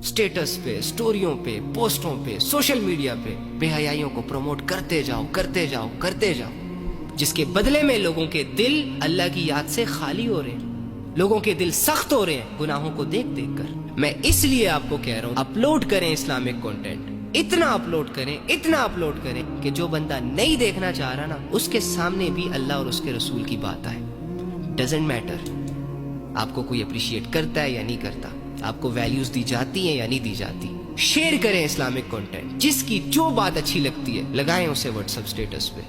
Status पे, स्टोरियों पे, पोस्टों पे, सोशल मीडिया पे बेहयाइयों को प्रमोट करते जाओ करते जाओ करते जाओ, जिसके बदले में लोगों के दिल अल्लाह की याद से खाली हो रहे हैं, लोगों के दिल सख्त हो रहे हैं गुनाहों को देख देख कर। मैं इसलिए आपको कह रहा हूं, अपलोड करें इस्लामिक कंटेंट, इतना अपलोड करें कि जो बंदा नहीं देखना चाह रहा ना, उसके सामने भी अल्लाह और उसके रसूल की बात आए। डजेंट मैटर आपको कोई अप्रिशिएट करता है या नहीं करता, आपको वैल्यूज दी जाती हैं या नहीं दी जाती। शेयर करें इस्लामिक कंटेंट, जिसकी जो बात अच्छी लगती है लगाएं उसे व्हाट्सएप स्टेटस पे,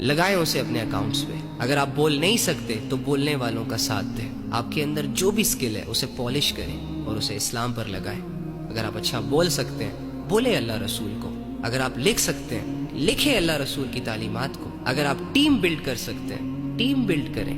लगाएं उसे अपने अकाउंट्स पे। अगर आप बोल नहीं सकते तो बोलने वालों का साथ दें। आपके अंदर जो भी स्किल है उसे पॉलिश करें और उसे इस्लाम पर लगाएं। अगर आप अच्छा बोल सकते हैं, बोले अल्लाह रसूल को। अगर आप लिख सकते हैं, लिखे अल्लाह रसूल की तालीमात को। अगर आप टीम बिल्ड कर सकते हैं, टीम बिल्ड करें।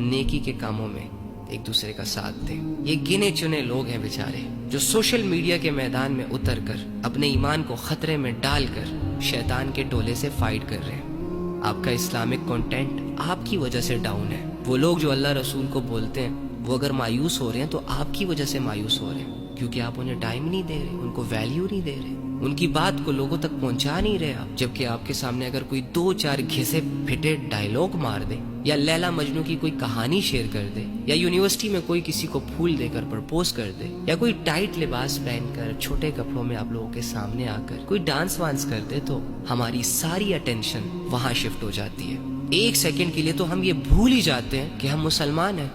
नेकी के कामों में एक दूसरे का साथ दें। ये गिने चुने लोग हैं बेचारे, जो सोशल मीडिया के मैदान में उतरकर अपने ईमान को खतरे में डालकर शैतान के टोले से फाइट कर रहे हैं। आपका इस्लामिक कंटेंट आपकी वजह से डाउन है। वो लोग जो अल्लाह रसूल को बोलते हैं, वो अगर मायूस हो रहे हैं तो आपकी वजह से मायूस हो रहे हैं, क्योंकि आप उन्हें टाइम नहीं दे रहे, उनको वैल्यू नहीं दे रहे, उनकी बात को लोगों तक पहुंचा नहीं रहे आप। जबकि आपके सामने अगर कोई 2-4 घिसे फिटे डायलॉग मार दे, या लैला मजनू की कोई कहानी शेयर कर दे, या यूनिवर्सिटी में कोई किसी को फूल देकर प्रपोज कर दे, या कोई टाइट लिबास पहनकर छोटे कपड़ों में आप लोगों के सामने आकर कोई डांस वांस कर दे, तो हमारी सारी अटेंशन वहां शिफ्ट हो जाती है। एक सेकंड के लिए तो हम ये भूल ही जाते हैं कि हम मुसलमान हैं।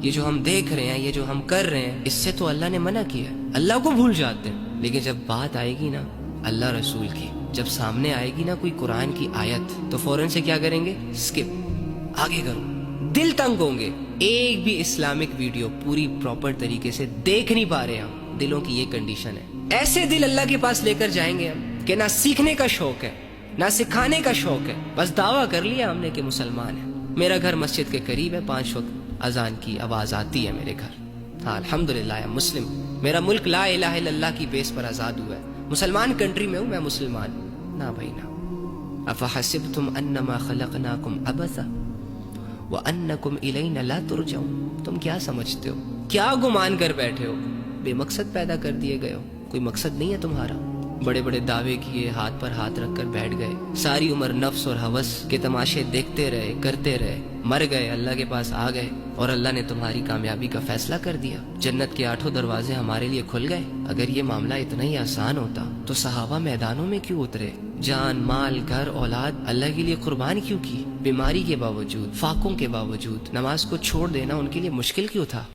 ये जो हम देख रहे हैं, ये जो हम कर रहे हैं, इससे तो अल्लाह ने मना किया है। अल्लाह को भूल जाते हैं। लेकिन जब बात आएगी ना अल्लाह रसूल की, जब सामने आएगी ना कोई कुरान की आयत, तो फौरन से क्या करेंगे? स्किप, आगे करो। दिल तंग होंगे। एक भी इस्लामिक वीडियो पूरी प्रॉपर तरीके से देख नहीं पा रहे हम। दिलों की ये कंडीशन है। ऐसे दिल अल्लाह के पास लेकर जाएंगे हम कि ना सीखने का शौक है, ना सिखाने का शौक है, बस दावा कर लिया हमने कि मुसलमान है। मेरा घर मस्जिद के करीब है, 5 वक्त अजान की आवाज आती है मेरे घर। हाँ, अल्हम्दुलिल्लाह मुस्लिम। मेरा मुल्क ला इलाहा इल्लल्लाह की बेस पर आजाद हुआ है। मुसलमान कंट्री में हूँ मैं, मुसलमान। ना भाई ना। अफहसिबतुम अन्नमा खलकनाकुम अबसा व अन्नकुम इलैना ला तुरजऊन। तुम क्या समझते हो, क्या गुमान कर बैठे हो? बेमकसद पैदा कर दिए गए हो, कोई मकसद नहीं है तुम्हारा। बड़े बड़े दावे किए, हाथ पर हाथ रखकर बैठ गए, सारी उम्र नफ्स और हवस के तमाशे देखते रहे, करते रहे, मर गए, अल्लाह के पास आ गए और अल्लाह ने तुम्हारी कामयाबी का फैसला कर दिया। जन्नत के 8 दरवाजे हमारे लिए खुल गए। अगर ये मामला इतना ही आसान होता तो सहाबा मैदानों में क्यों उतरे? जान, माल, घर, औलाद अल्लाह के लिए कुर्बान क्यों की? बीमारी के बावजूद, फाकों के बावजूद नमाज को छोड़ देना उनके लिए मुश्किल क्यों था?